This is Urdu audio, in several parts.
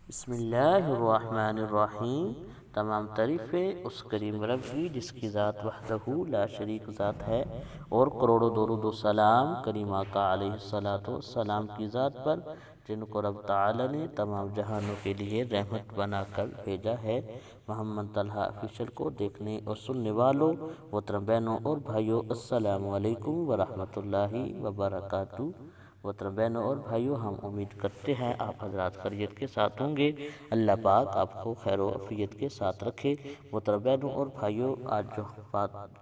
بسم اللہ الرحمن الرحیم۔ تمام تعریفیں اس کریم رب کی جس کی ذات وحدہ لا شریک ذات ہے، اور کروڑوں درود و سلام کریم آقا علیہ الصلوۃ والسلام کی ذات پر، جن کو رب تعالی نے تمام جہانوں کے لیے رحمت بنا کر بھیجا ہے۔ محمد طلحہ آفیشل کو دیکھنے اور سننے والوں محترم بہنوں اور بھائیوں، السلام علیکم ورحمۃ اللہ وبرکاتہ۔ محترم بہنوں اور بھائیوں، ہم امید کرتے ہیں آپ حضرات خیریت کے ساتھ ہوں گے۔ اللہ پاک آپ کو خیر و عافیت کے ساتھ رکھے۔ محترم بہنوں اور بھائیوں، آج جو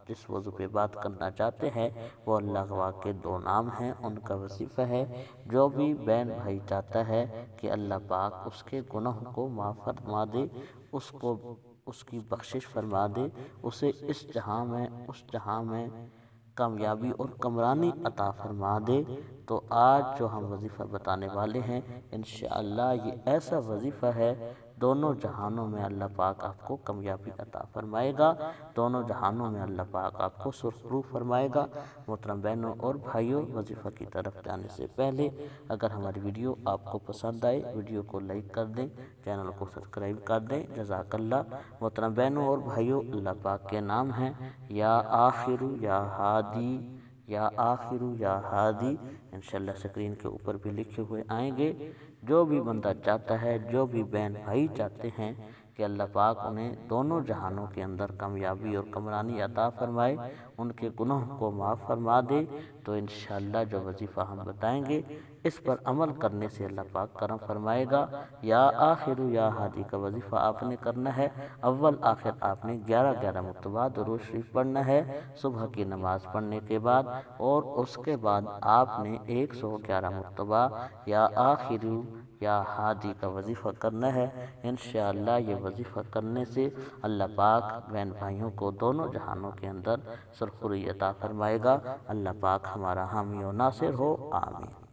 جس موضوع پہ بات کرنا چاہتے ہیں وہ اللہ پاک کے دو نام ہیں، ان کا وظیفہ ہے۔ جو بھی بہن بھائی چاہتا ہے کہ اللہ پاک اس کے گناہوں کو معاف فرما دے، اس کی بخشش فرما دے، اسے اس جہاں میں کامیابی اور کامرانی عطا فرما دے، تو آج جو ہم وظیفہ بتانے والے ہیں انشاءاللہ یہ ایسا وظیفہ ہے، دونوں جہانوں میں اللہ پاک آپ کو کامیابی عطا فرمائے گا، دونوں جہانوں میں اللہ پاک آپ کو سرخرو فرمائے گا۔ محترم بہنوں اور بھائیوں، وظیفہ کی طرف جانے سے پہلے اگر ہماری ویڈیو آپ کو پسند آئے، ویڈیو کو لائک کر دیں، چینل کو سبسکرائب کر دیں، جزاک اللہ۔ محترم بہنوں اور بھائیوں، اللہ پاک کے نام ہیں یا آخر یا ہادی، یا آخر یا ہادی، انشاءاللہ سکرین کے اوپر بھی لکھے ہوئے آئیں گے۔ جو بھی بندہ چاہتا ہے، جو بھی بہن بھائی چاہتے ہیں کہ اللہ پاک انہیں دونوں جہانوں کے اندر کامیابی اور کامرانی عطا فرمائے، ان کے گناہوں کو معاف فرما دے، تو انشاءاللہ جو وظیفہ ہم بتائیں گے اس پر عمل کرنے سے اللہ پاک کرم فرمائے گا۔ یا آخر یا ہادی کا وظیفہ آپ نے کرنا ہے، اول آخر آپ نے 11 مرتبہ درود شریف پڑھنا ہے صبح کی نماز پڑھنے کے بعد، اور اس کے بعد آپ نے 111 مرتبہ یا آخر یا ہادی کا وظیفہ کرنا ہے۔ انشاءاللہ یہ وظیفہ کرنے سے اللہ پاک بہن بھائیوں کو دونوں جہانوں کے اندر سرخروئی عطا فرمائے گا۔ اللہ پاک ہمارا حامی و ناصر ہو، آمین۔